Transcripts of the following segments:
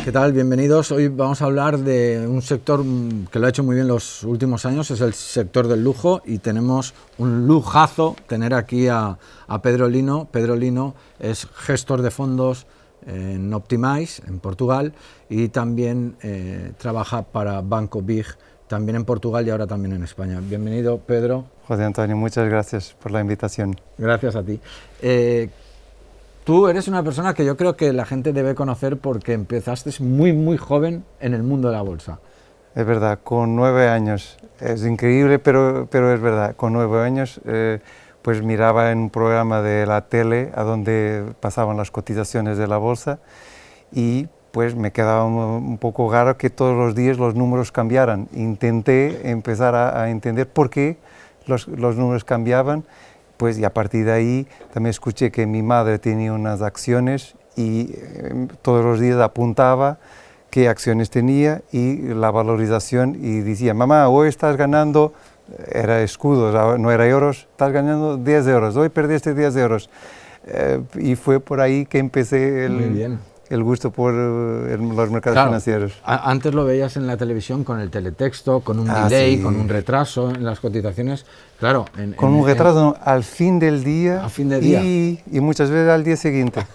¿Qué tal? Bienvenidos. Hoy vamos a hablar de un sector que lo ha hecho muy bien los últimos años, es el sector del lujo, y tenemos un lujazo tener aquí a Pedro Lino. Pedro Lino es gestor de fondos en Optimize, en Portugal, y también trabaja para Banco Big, también en Portugal y ahora también en España. Bienvenido, Pedro. José Antonio, muchas gracias por la invitación. Gracias a ti. Tú eres una persona que yo creo que la gente debe conocer porque empezaste muy joven en el mundo de la bolsa. Es verdad, con 9 años, es increíble, pero es verdad, con 9 años pues miraba en un programa de la tele a donde pasaban las cotizaciones de la bolsa y pues me quedaba un poco raro que todos los días los números cambiaran. Intenté empezar a entender por qué los números cambiaban. Pues, y a partir de ahí también escuché que mi madre tenía unas acciones y todos los días apuntaba qué acciones tenía y la valorización y decía, mamá, hoy estás ganando, era escudos, no era euros, estás ganando 10 euros, hoy perdiste 10 euros. Y fue por ahí que empecé el gusto por los mercados financieros. Antes lo veías en la televisión con el teletexto, con un delay, con un retraso en las cotizaciones. Claro, con un retraso al fin del día, y muchas veces al día siguiente.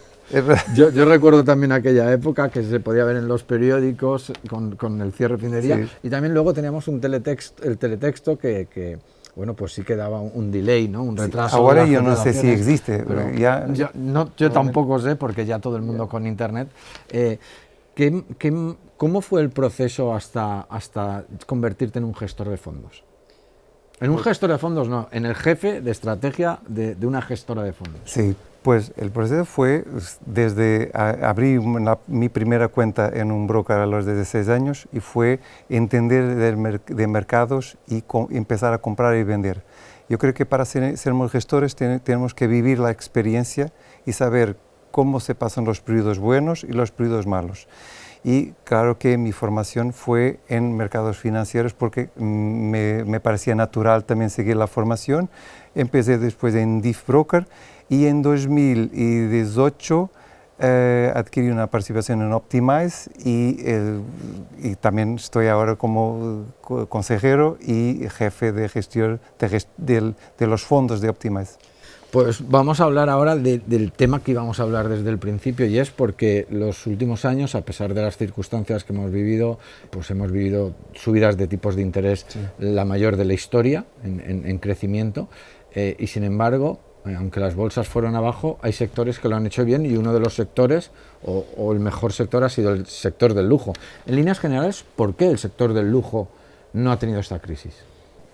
Yo recuerdo también aquella época que se podía ver en los periódicos con el cierre fin de día, sí. Y también luego teníamos el teletexto que bueno, pues sí que daba un delay, ¿no? Un retraso. Sí, ahora yo no sé si existe, pero yo tampoco sé, porque ya todo el mundo con internet. ¿Cómo fue el proceso hasta convertirte en un gestor de fondos? En un gestor de fondos no, en el jefe de estrategia de una gestora de fondos. Sí, pues el proceso fue desde abrí mi primera cuenta en un broker a los 16 años y fue entender de mercados y empezar a comprar y vender. Yo creo que para ser gestores tenemos que vivir la experiencia y saber cómo se pasan los periodos buenos y los periodos malos. Y claro que mi formación fue en mercados financieros porque me parecía natural también seguir la formación. Empecé después en DIF Broker y en 2018 adquirí una participación en Optimize y también estoy ahora como consejero y jefe de gestión de los fondos de Optimize. Pues vamos a hablar ahora del tema que íbamos a hablar desde el principio, y es porque los últimos años, a pesar de las circunstancias que hemos vivido, pues hemos vivido subidas de tipos de interés, sí, la mayor de la historia en crecimiento, y sin embargo, aunque las bolsas fueron abajo, hay sectores que lo han hecho bien, y uno de los sectores, o el mejor sector, ha sido el sector del lujo. En líneas generales, ¿por qué el sector del lujo no ha tenido esta crisis?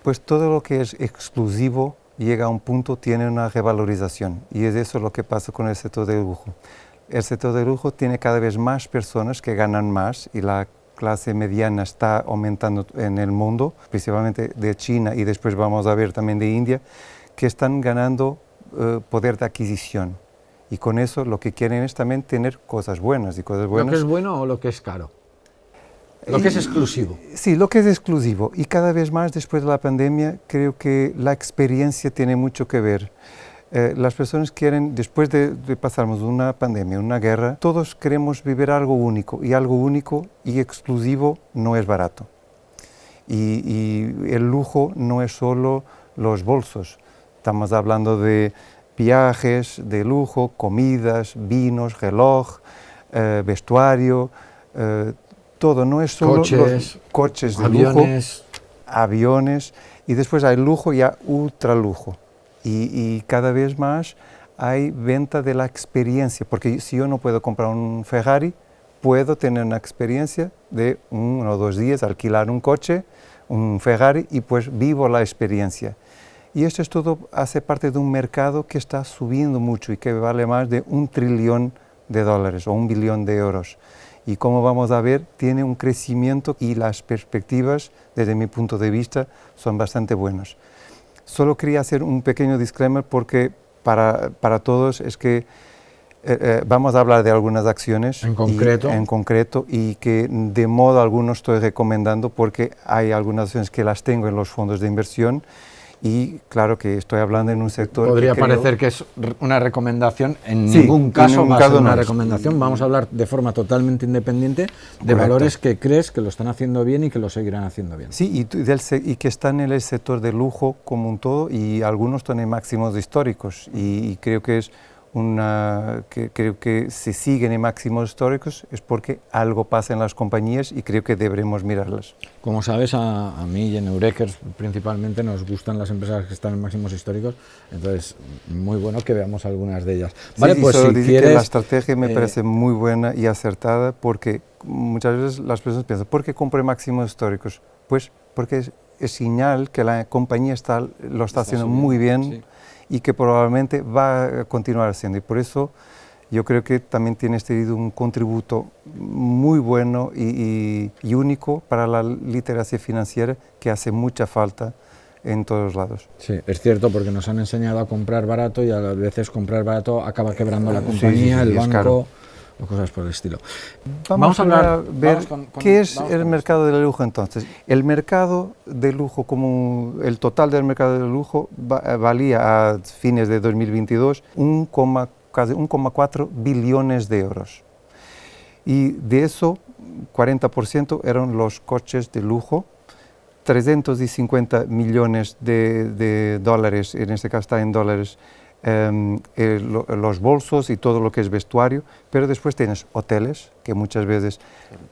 Pues todo lo que es exclusivo llega a un punto, tiene una revalorización, y es eso lo que pasa con el sector del lujo. El sector del lujo tiene cada vez más personas que ganan más y la clase mediana está aumentando en el mundo, principalmente de China y después vamos a ver también de India, que están ganando poder de adquisición, y con eso lo que quieren es también tener cosas buenas y cosas buenas. ¿Lo que es bueno o lo que es caro? Lo que es exclusivo. Sí, lo que es exclusivo, y cada vez más después de la pandemia creo que la experiencia tiene mucho que ver. Las personas quieren, después de pasarmos una pandemia, una guerra, todos queremos vivir algo único y exclusivo no es barato. Y el lujo no es solo los bolsos, estamos hablando de viajes de lujo, comidas, vinos, reloj, vestuario, todo, no es solo los coches de aviones, lujo, aviones, y después hay lujo y hay ultralujo. Y cada vez más hay venta de la experiencia, porque si yo no puedo comprar un Ferrari, puedo tener una experiencia de 1 o 2 días, alquilar un coche, un Ferrari, y pues vivo la experiencia. Y esto es todo, hace parte de un mercado que está subiendo mucho y que vale más de $1 trillón o 1 billón de euros. Y como vamos a ver, tiene un crecimiento y las perspectivas, desde mi punto de vista, son bastante buenas. Solo quería hacer un pequeño disclaimer porque para todos es que vamos a hablar de algunas acciones en concreto y que de modo alguno estoy recomendando porque hay algunas acciones que las tengo en los fondos de inversión Y claro que estoy hablando en un sector Podría que creo... parecer que es una recomendación, en Sí, ningún caso en ningún va a caso ser una no es. recomendación, vamos a hablar de forma totalmente independiente de Correcto. valores que crees que lo están haciendo bien y que lo seguirán haciendo bien. Sí, y que están en el sector de lujo como un todo, y algunos tienen máximos históricos, y creo que es creo que si siguen en máximos históricos es porque algo pasa en las compañías y creo que deberemos mirarlas. Como sabes, a mí y en Eurekers principalmente nos gustan las empresas que están en máximos históricos, entonces muy bueno que veamos algunas de ellas. Vale, Sí, pues solo si decir quieres... que la estrategia me parece muy buena y acertada, porque muchas veces las personas piensan, ¿por qué compré máximos históricos? Pues porque es señal que la compañía lo está haciendo subiendo, muy bien, sí. Y que probablemente va a continuar haciendo. Y por eso yo creo que también tiene un contributo muy bueno y único para la literacia financiera, que hace mucha falta en todos lados. Sí, es cierto, porque nos han enseñado a comprar barato y a veces comprar barato acaba quebrando la compañía, el banco o cosas por el estilo. Vamos a ver qué es el mercado del lujo entonces. El mercado de lujo, el total del mercado de lujo valía a fines de 2022 casi 1,4 billones de euros. Y de eso, 40% eran los coches de lujo, 350 millones de dólares, en este caso está en dólares, los bolsos y todo lo que es vestuario, pero después tienes hoteles, que muchas veces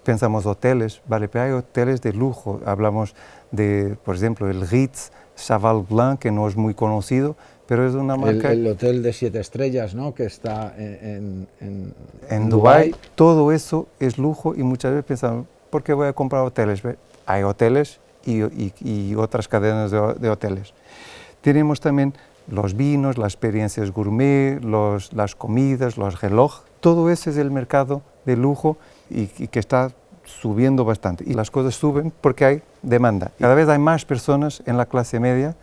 pensamos hoteles, vale, pero hay hoteles de lujo, hablamos de, por ejemplo, el Ritz, Cheval Blanc, que no es muy conocido, pero es una marca... El hotel de 7 estrellas, ¿no?, que está en Dubái. Todo eso es lujo y muchas veces pensamos, ¿por qué voy a comprar hoteles? Hay hoteles y otras cadenas de hoteles. Tenemos también los vinos, las experiencias gourmet, las comidas, los relojes, todo eso es el mercado de lujo y que está subiendo bastante. Y las cosas suben porque hay demanda. Cada vez hay más personas en la clase media,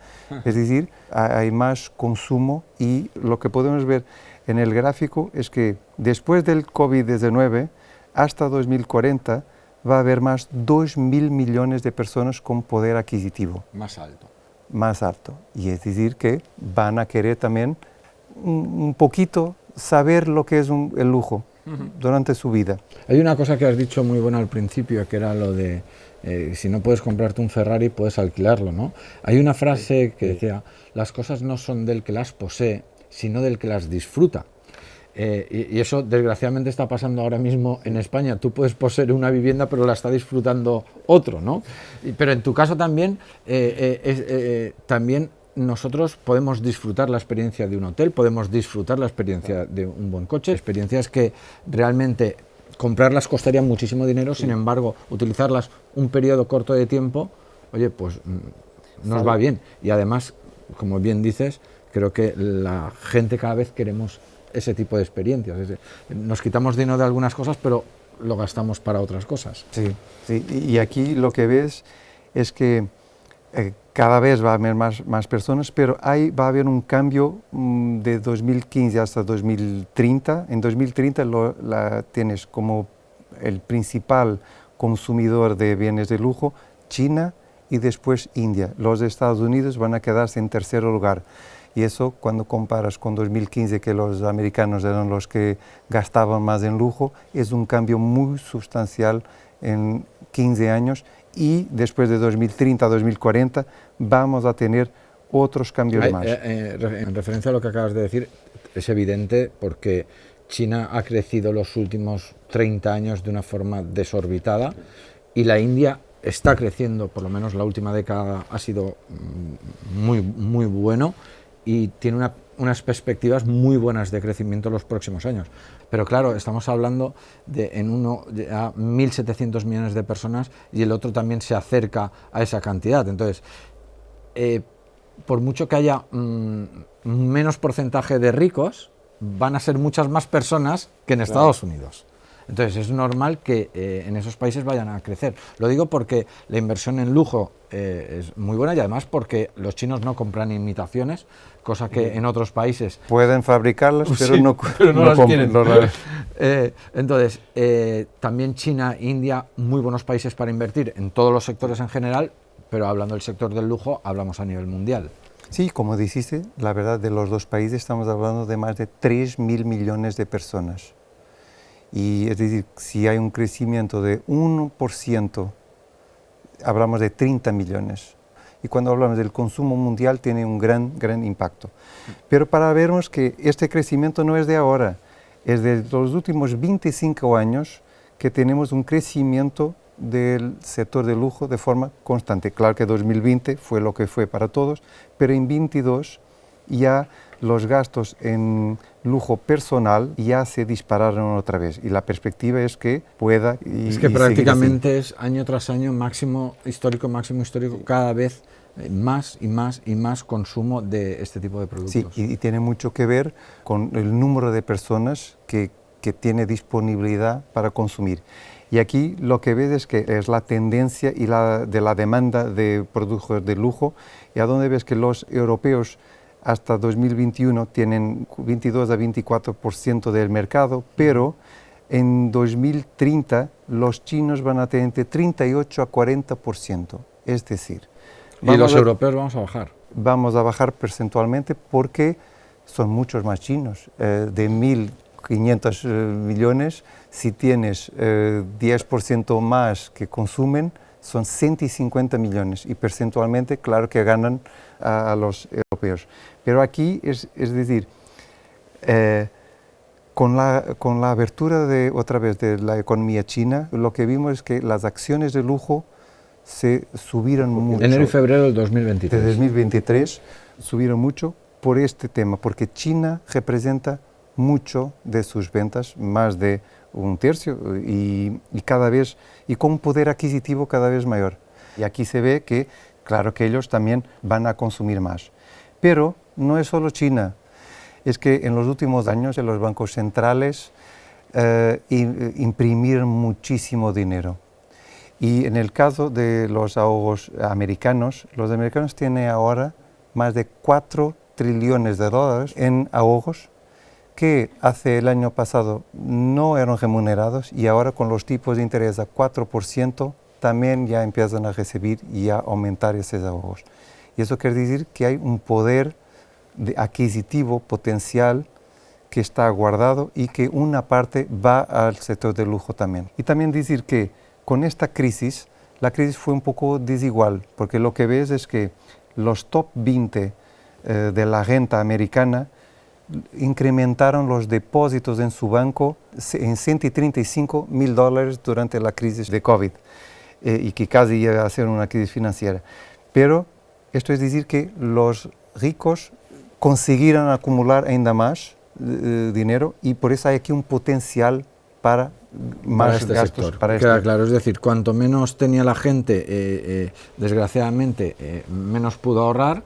es decir, hay más consumo, y lo que podemos ver en el gráfico es que después del COVID-19 hasta 2040 va a haber más 2.000 millones de personas con poder adquisitivo. Más alto, y es decir que van a querer también un poquito saber lo que es el lujo durante su vida. Hay una cosa que has dicho muy buena al principio, que era lo de si no puedes comprarte un Ferrari, puedes alquilarlo, ¿no? Hay una frase que decía, las cosas no son del que las posee, sino del que las disfruta. Y eso desgraciadamente está pasando ahora mismo en España. Tú puedes poseer una vivienda, pero la está disfrutando otro, ¿no? Pero en tu caso también, también nosotros podemos disfrutar la experiencia de un hotel, podemos disfrutar la experiencia de un buen coche, experiencias que realmente comprarlas costaría muchísimo dinero, sin embargo, utilizarlas un periodo corto de tiempo, oye, pues nos va bien. Y además, como bien dices, creo que la gente cada vez queremos ese tipo de experiencias. Nos quitamos dinero de algunas cosas, pero lo gastamos para otras cosas. Sí, sí. Y aquí lo que ves es que cada vez va a haber más personas, pero va a haber un cambio de 2015 hasta 2030. En 2030 tienes como el principal consumidor de bienes de lujo China y después India. Los Estados Unidos van a quedarse en tercer lugar. Y eso, cuando comparas con 2015, que los americanos eran los que gastaban más en lujo, es un cambio muy sustancial en 15 años, y después de 2030 a 2040 vamos a tener otros cambios más. En referencia a lo que acabas de decir, es evidente porque China ha crecido los últimos 30 años de una forma desorbitada y la India está creciendo, por lo menos la última década ha sido muy bueno, y tiene unas perspectivas muy buenas de crecimiento los próximos años. Pero claro, estamos hablando en uno a 1.700 millones de personas y el otro también se acerca a esa cantidad. Entonces, por mucho que haya menos porcentaje de ricos, van a ser muchas más personas que en Estados Unidos. Entonces es normal que en esos países vayan a crecer. Lo digo porque la inversión en lujo es muy buena, y además porque los chinos no compran imitaciones, cosa que en otros países... Pueden fabricarlas, pero sí, no las quieren. compran. Entonces, también China e India, muy buenos países para invertir en todos los sectores en general, pero hablando del sector del lujo, hablamos a nivel mundial. Sí, como dijiste, la verdad de los dos países estamos hablando de más de 3.000 millones de personas. Y es decir, si hay un crecimiento de 1%, hablamos de 30 millones. Y cuando hablamos del consumo mundial tiene un gran impacto. Pero para vernos que este crecimiento no es de ahora, es de los últimos 25 años que tenemos un crecimiento del sector de lujo de forma constante. Claro que 2020 fue lo que fue para todos, pero en 2022 ya los gastos en lujo personal ya se dispararon otra vez y la perspectiva es que pueda es que prácticamente es año tras año máximo histórico, cada vez más y más consumo de este tipo de productos. Sí, y tiene mucho que ver con el número de personas que tiene disponibilidad para consumir. Y aquí lo que ves es que es la tendencia y de la demanda de productos de lujo, y a donde ves que los europeos hasta 2021 tienen 22 a 24% del mercado, pero en 2030 los chinos van a tener entre 38 a 40%. Es decir, y los europeos vamos a bajar. Vamos a bajar percentualmente porque son muchos más chinos. De 1.500 millones, si tienes 10% más que consumen, son 150 millones y percentualmente, claro que ganan a los europeos. Pero aquí es decir, con la abertura otra vez de la economía china, lo que vimos es que las acciones de lujo se subieron mucho. Enero y febrero del 2023. De 2023 subieron mucho por este tema, porque China representa mucho de sus ventas, más de un tercio, y cada vez, y con un poder adquisitivo cada vez mayor. Y aquí se ve que, claro que ellos también van a consumir más. Pero no es solo China, es que en los últimos años los bancos centrales imprimieron muchísimo dinero. Y en el caso de los ahorros americanos, los americanos tienen ahora más de 4 trillones de dólares en ahorros que hace el año pasado no eran remunerados y ahora con los tipos de interés a 4% también ya empiezan a recibir y a aumentar esos ahorros. Y eso quiere decir que hay un poder adquisitivo potencial que está guardado y que una parte va al sector del lujo también. Y también decir que con esta crisis, la crisis fue un poco desigual, porque lo que ves es que los top 20 de la renta americana incrementaron los depósitos en su banco en $135.000 durante la crisis de COVID y que casi iba a ser una crisis financiera. Pero esto es decir que los ricos consiguieron acumular ainda más dinero y por eso hay aquí un potencial para más este gastos sector. para Queda claro, es decir, cuanto menos tenía la gente, desgraciadamente, menos pudo ahorrar,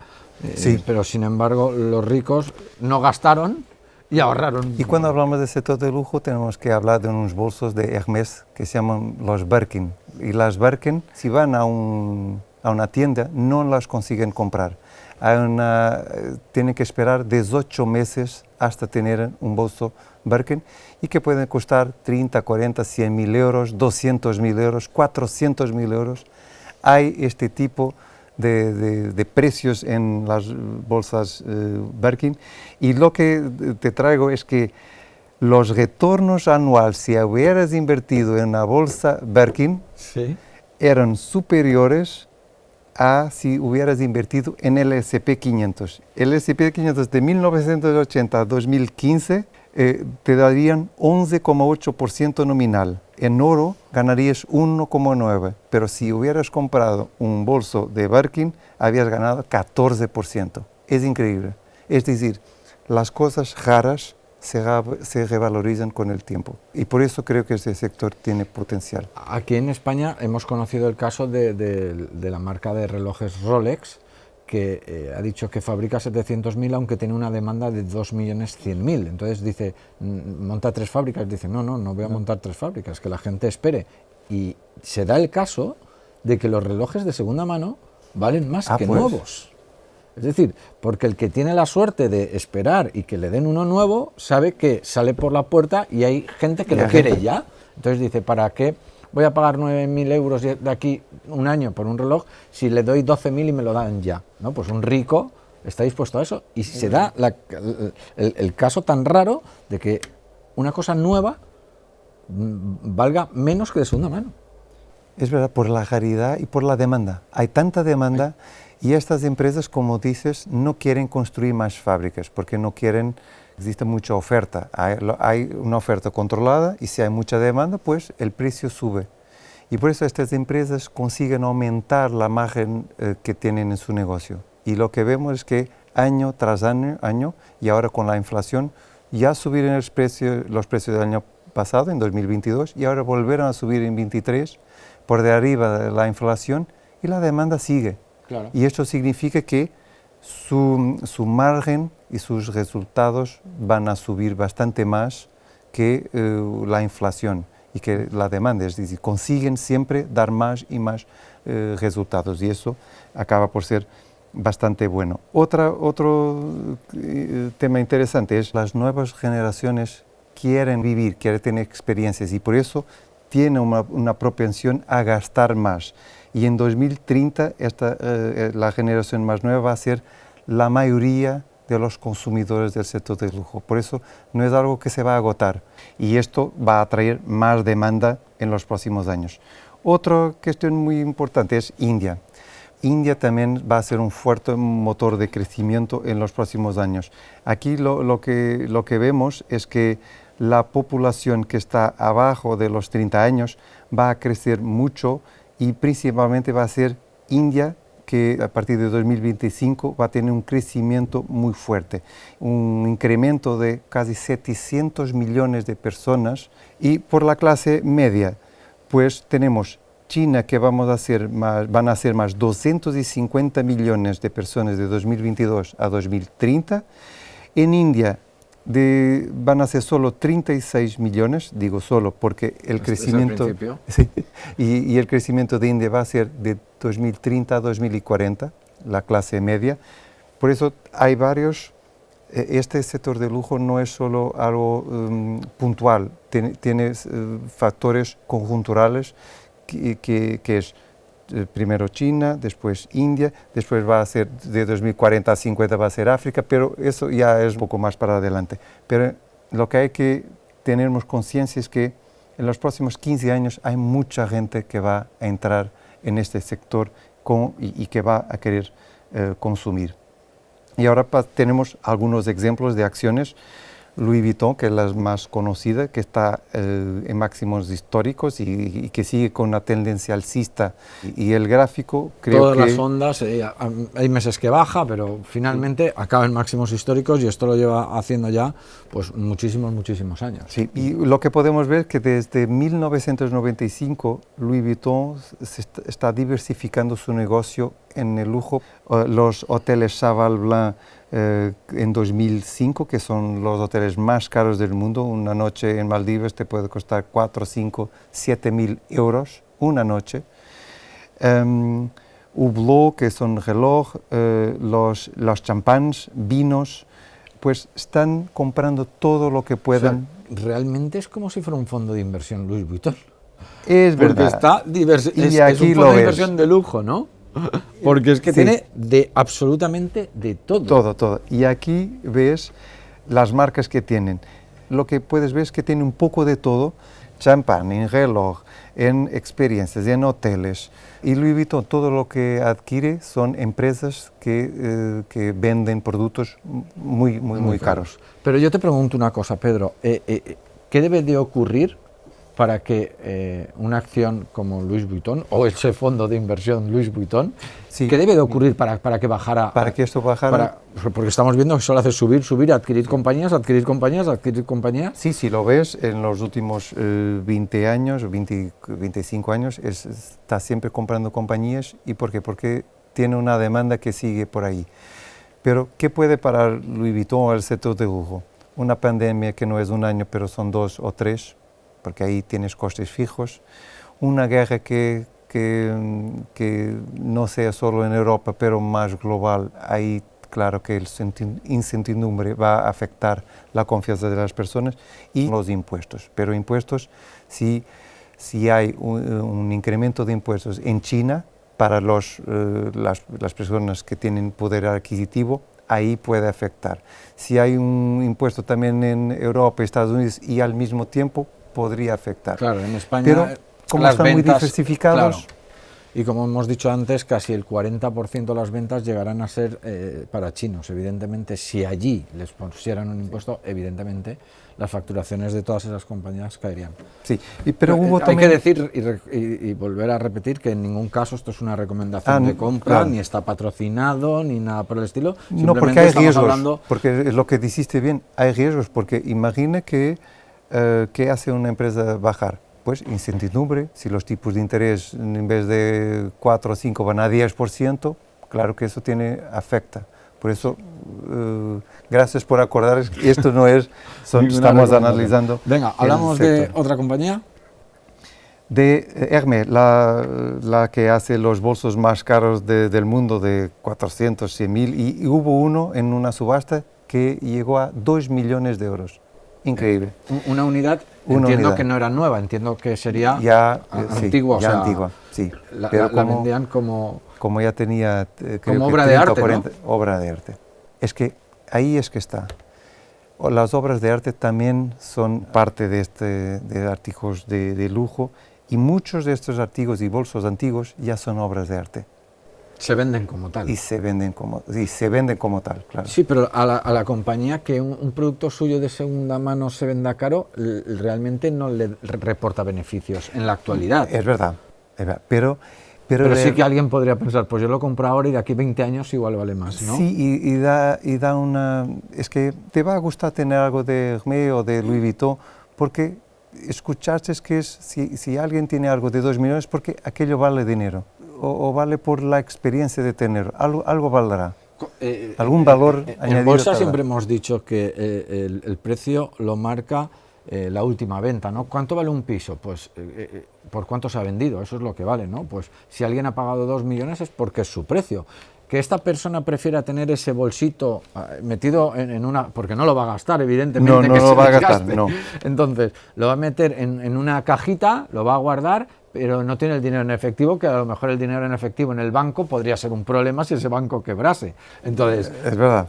sí. Pero sin embargo los ricos no gastaron y ahorraron. Y cuando hablamos de sector de lujo tenemos que hablar de unos bolsos de Hermès que se llaman los Birkin. Y las Birkin, si van a una tienda, no las consiguen comprar. Tienen que esperar 18 meses hasta tener un bolso Birkin y que pueden costar 30, 40, 100.000 euros, 200.000 euros, 400.000 euros. Hay este tipo de precios en las bolsas Birkin y lo que te traigo es que los retornos anuales, si hubieras invertido en una bolsa Birkin, ¿sí?, eran superiores a si hubieras invertido en el S&P 500. El S&P 500 de 1980 a 2015 te darían 11,8% nominal. En oro ganarías 1,9%, pero si hubieras comprado un bolso de Birkin, habías ganado 14%. Es increíble. Es decir, las cosas raras se revalorizan con el tiempo. Y por eso creo que este sector tiene potencial. Aquí en España hemos conocido el caso de la marca de relojes Rolex, que ha dicho que fabrica 700.000 aunque tiene una demanda de 2.100.000. Entonces dice, monta 3 fábricas. Dice, no voy a montar 3 fábricas, que la gente espere. Y se da el caso de que los relojes de segunda mano valen más que nuevos. Es decir, porque el que tiene la suerte de esperar y que le den uno nuevo, sabe que sale por la puerta y hay gente que lo quiere ya. Entonces dice, ¿para qué voy a pagar 9.000 euros de aquí un año por un reloj si le doy 12.000 y me lo dan ya? ¿No? Pues un rico está dispuesto a eso. Y se da el caso tan raro de que una cosa nueva valga menos que de segunda mano. Es verdad, por la raridad y por la demanda. Hay tanta demanda y estas empresas, como dices, no quieren construir más fábricas porque no quieren, existe mucha oferta. Hay una oferta controlada y si hay mucha demanda, pues el precio sube. Y por eso estas empresas consiguen aumentar la margen que tienen en su negocio. Y lo que vemos es que año tras año, y ahora con la inflación, ya subieron los precios del año pasado, en 2022, y ahora volvieron a subir en 2023, por de arriba de la inflación, y la demanda sigue. Claro. Y esto significa que su margen y sus resultados van a subir bastante más que la inflación y que la demanda, es decir, consiguen siempre dar más y más resultados y eso acaba por ser bastante bueno. Otro tema interesante es las nuevas generaciones quieren vivir, quieren tener experiencias y por eso tienen una propensión a gastar más. Y en 2030 la generación más nueva va a ser la mayoría de los consumidores del sector del lujo. Por eso no es algo que se va a agotar y esto va a atraer más demanda en los próximos años. Otra cuestión muy importante es India. India también va a ser un fuerte motor de crecimiento en los próximos años. Aquí lo que vemos es que la población que está abajo de los 30 años va a crecer mucho y principalmente va a ser India, que a partir de 2025 va a tener un crecimiento muy fuerte, un incremento de casi 700 millones de personas y por la clase media, pues tenemos China que van a ser más 250 millones de personas de 2022 a 2030, en India van a ser solo 36 millones, digo solo porque el crecimiento sí, y el crecimiento de India va a ser de 2030 a 2040, la clase media. Por eso hay varios, este sector de lujo no es solo algo puntual, tiene factores conjunturales que es primero China, después India, después va a ser de 2040 a 50 va a ser África, pero eso ya es un poco más para adelante. Pero lo que hay que tenernos conciencia es que en los próximos 15 años hay mucha gente que va a entrar en este sector y que va a querer consumir. Y ahora tenemos algunos ejemplos de acciones. Louis Vuitton, que es la más conocida, que está en máximos históricos y que sigue con una tendencia alcista. Y el gráfico, creo Todas que... las ondas, hay meses que baja, pero finalmente acaba en máximos históricos y esto lo lleva haciendo ya pues muchísimos años. Sí, y lo que podemos ver es que desde 1995 Louis Vuitton está diversificando su negocio en el lujo. Los hoteles Cheval Blanc en 2005, que son los hoteles más caros del mundo. Una noche en Maldivas te puede costar 4, 5, 7 mil euros una noche. Hublot, que son reloj, los champans, vinos, pues están comprando todo lo que puedan. O sea, realmente es como si fuera un fondo de inversión Louis Vuitton. Es verdad. Es un fondo de inversión de lujo, ¿no? Porque es que sí, tiene absolutamente de todo. Todo. Y aquí ves las marcas que tienen. Lo que puedes ver es que tiene un poco de todo, champán, en reloj, en experiencias, en hoteles. Y Louis Vuitton, todo lo que adquiere son empresas que venden productos muy caros. Pero yo te pregunto una cosa, Pedro, ¿qué debe de ocurrir para que una acción como Louis Vuitton o ese fondo de inversión Louis Vuitton, sí, ¿qué debe de ocurrir para que bajara? Para que esto bajara. Porque estamos viendo que solo hace subir, adquirir compañías. Sí, si lo ves, en los últimos 20 años, 25 años, está siempre comprando compañías. ¿Y por qué? Porque tiene una demanda que sigue por ahí. Pero, ¿qué puede parar Louis Vuitton o el sector de lujo? Una pandemia que no es un año, pero son 2 o 3, porque ahí tienes costes fijos, una guerra que no sea solo en Europa, pero más global, ahí claro que el incertidumbre va a afectar la confianza de las personas y los impuestos. Pero impuestos, si hay un incremento de impuestos en China para las personas que tienen poder adquisitivo, ahí puede afectar. Si hay un impuesto también en Europa y Estados Unidos y al mismo tiempo podría afectar. Claro, en España pero como las están ventas, muy diversificados... Claro. Y como hemos dicho antes, casi el 40% de las ventas llegarán a ser para chinos. Evidentemente, si allí les pusieran un impuesto, evidentemente las facturaciones de todas esas compañías caerían. Sí, pero hubo hay también... que decir y volver a repetir que en ningún caso esto es una recomendación de compra, claro. ni está patrocinado, ni nada por el estilo. No, porque hay riesgos, hablando... porque es lo que dijiste bien, hay riesgos, porque imagina que ¿qué hace una empresa bajar? Pues incertidumbre, si los tipos de interés en vez de 4 o 5 van a 10%, claro que eso afecta. Por eso, gracias por acordar, esto no es, estamos analizando. Venga, hablamos de otra compañía. De Hermès, la que hace los bolsos más caros del mundo, de 400, 100 mil, y hubo uno en una subasta que llegó a 2 millones de euros. Increíble. Una unidad, entiendo que no era nueva, entiendo que sería antigua. Sí, ya antigua, sí. Pero la vendían como ya tenía... como obra de arte, 40, ¿no? Obra de arte. Es que ahí es que está. Las obras de arte también son parte de artículos de lujo, y muchos de estos artículos y bolsos antiguos ya son obras de arte. Se venden como tal. Y se venden como tal, claro. Sí, pero a la compañía que un producto suyo de segunda mano se venda caro, realmente no le reporta beneficios en la actualidad. Es verdad, pero sí que alguien podría pensar, pues yo lo compro ahora y de aquí 20 años igual vale más, ¿no? Sí, y da una... Es que te va a gustar tener algo de Hermès o de Louis Vuitton, porque escuchaste que si alguien tiene algo de 2 millones, porque aquello vale dinero. O vale por la experiencia de tener, algo valdrá, algún valor añadido. En bolsa siempre hemos dicho que el precio lo marca la última venta, ¿no? ¿Cuánto vale un piso? Pues por cuánto se ha vendido, eso es lo que vale, ¿no? Pues si alguien ha pagado 2 millones es porque es su precio. Que esta persona prefiera tener ese bolsito metido en una... porque no lo va a gastar, evidentemente. No lo va a gastar, no. Entonces, lo va a meter en una cajita, lo va a guardar, pero no tiene el dinero en efectivo, que a lo mejor el dinero en efectivo en el banco podría ser un problema si ese banco quebrase. Entonces, es verdad.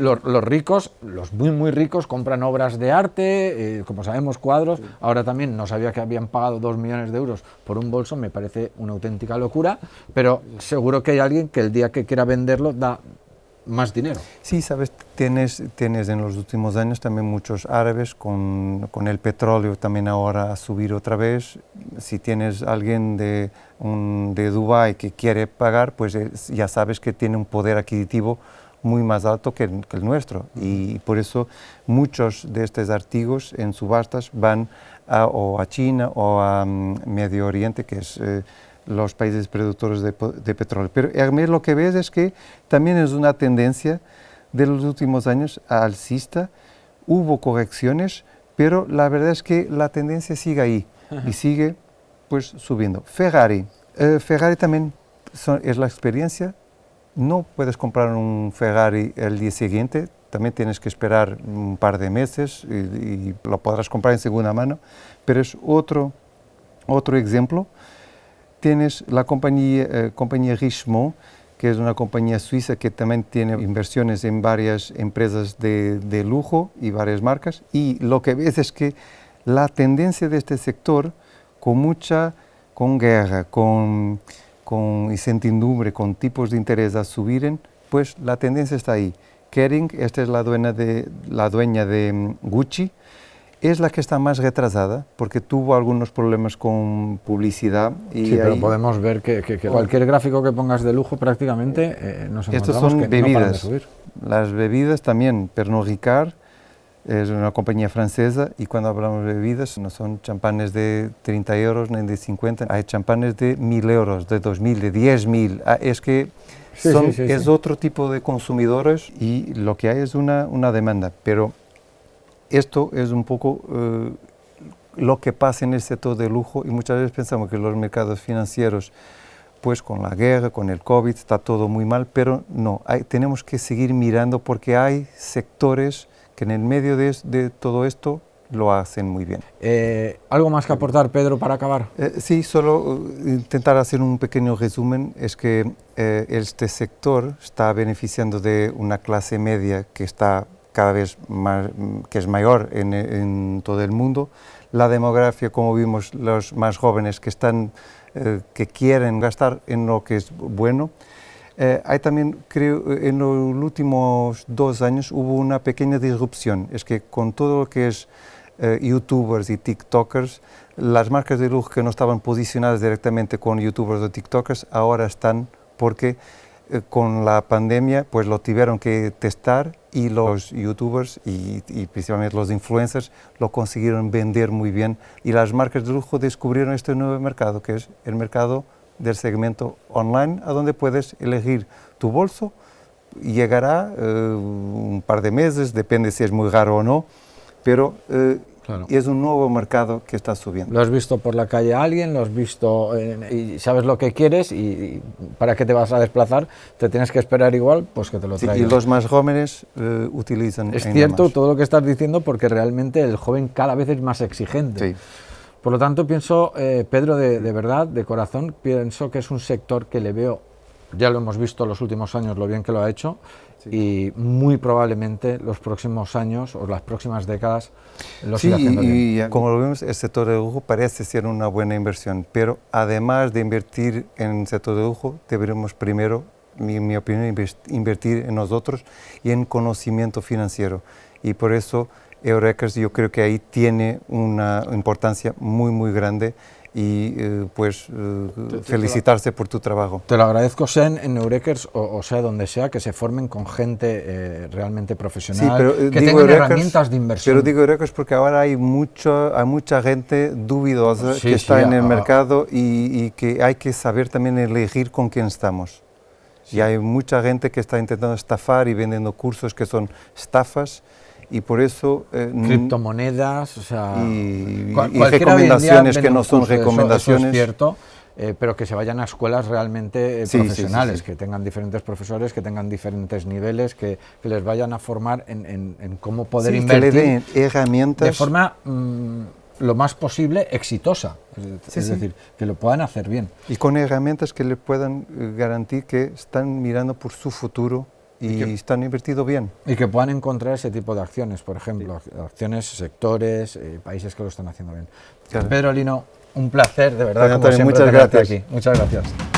Los ricos, los muy muy ricos, compran obras de arte, como sabemos, cuadros. Ahora también no sabía que habían pagado 2 millones de euros por un bolso, me parece una auténtica locura, pero seguro que hay alguien que el día que quiera venderlo da más dinero. Sí, sabes, tienes en los últimos años también muchos árabes con el petróleo también ahora a subir otra vez. Si tienes alguien de Dubái que quiere pagar, pues ya sabes que tiene un poder adquisitivo muy más alto que el nuestro, y por eso muchos de estos artículos en subastas van o a China o a Medio Oriente, que es... los países productores de petróleo. Pero Hermès lo que ves es que también es una tendencia de los últimos años alcista. Hubo correcciones, pero la verdad es que la tendencia sigue ahí y sigue pues subiendo. Ferrari también es la experiencia. No puedes comprar un Ferrari el día siguiente, también tienes que esperar un par de meses y lo podrás comprar en segunda mano, pero es otro ejemplo. Tienes la compañía Richemont, que es una compañía suiza que también tiene inversiones en varias empresas de lujo y varias marcas, y lo que ves es que la tendencia de este sector, con guerra, con incertidumbre, con tipos de interés a subir, pues la tendencia está ahí. Kering, esta es la dueña de Gucci, es la que está más retrasada porque tuvo algunos problemas con publicidad. Y sí, pero podemos ver que cualquier gráfico que pongas de lujo prácticamente nos encontramos estos son que bebidas. No paran de subir. Las bebidas también, Pernod Ricard es una compañía francesa, y cuando hablamos de bebidas no son champanes de 30 euros ni de 50, hay champanes de 1.000 euros, de 2.000, de 10.000, es que es otro tipo de consumidores, y lo que hay es una demanda, pero esto es un poco lo que pasa en el sector de lujo, y muchas veces pensamos que los mercados financieros, pues con la guerra, con el COVID, está todo muy mal, pero no, tenemos que seguir mirando porque hay sectores que en el medio de todo esto lo hacen muy bien. ¿Algo más que aportar, Pedro, para acabar? Sí, solo intentar hacer un pequeño resumen. Es que este sector está beneficiando de una clase media que está cada vez más, que es mayor en todo el mundo. La demografía, como vimos, los más jóvenes que están, que quieren gastar en lo que es bueno. Hay también, creo, en los últimos 2 años hubo una pequeña disrupción. Es que con todo lo que es youtubers y tiktokers, las marcas de lujo que no estaban posicionadas directamente con youtubers o tiktokers, ahora están, porque con la pandemia pues lo tuvieron que testar, y los youtubers y principalmente los influencers lo consiguieron vender muy bien, y las marcas de lujo descubrieron este nuevo mercado, que es el mercado del segmento online, a donde puedes elegir tu bolso. Llegará un par de meses, depende si es muy raro o no, pero claro, es un nuevo mercado que está subiendo. Lo has visto por la calle a alguien, lo has visto y sabes lo que quieres, y para qué te vas a desplazar, te tienes que esperar igual, pues que te lo traigan. Sí, y los más jóvenes utilizan. Es cierto todo lo que estás diciendo, porque realmente el joven cada vez es más exigente. Sí. Por lo tanto, pienso, Pedro, de verdad, de corazón, pienso que es un sector que le veo, ya lo hemos visto en los últimos años, lo bien que lo ha hecho, sí, y muy probablemente los próximos años o las próximas décadas lo siga haciendo bien. Y como lo vemos, el sector de lujo parece ser una buena inversión, pero además de invertir en el sector de lujo, deberíamos primero, en mi opinión, invertir en nosotros y en conocimiento financiero. Y por eso Eurekas, yo creo que ahí tiene una importancia muy, muy grande, y felicitarse por tu trabajo. Te lo agradezco, sea en Eurekas o sea donde sea, que se formen con gente realmente profesional, sí, pero, que tengan Eurekas, herramientas de inversión. Pero digo Eurekas porque ahora hay mucha gente dudosa, sí, que está en el mercado, y que hay que saber también elegir con quién estamos. Sí. Y hay mucha gente que está intentando estafar y vendiendo cursos que son estafas. Y por eso criptomonedas, o sea, y recomendaciones que no son recomendaciones. Eso es cierto, pero que se vayan a escuelas realmente profesionales, sí. Que tengan diferentes profesores, que tengan diferentes niveles, que les vayan a formar en cómo poder invertir, que le den herramientas de forma lo más posible exitosa, es decir, que lo puedan hacer bien. Y con herramientas que le puedan garantizar que están mirando por su futuro y están invertidos bien. Y que puedan encontrar ese tipo de acciones, por ejemplo, sí, acciones, sectores, países que lo están haciendo bien. Claro. Pedro Lino, un placer, de verdad, como siempre, muchas gracias. Aquí. Muchas gracias.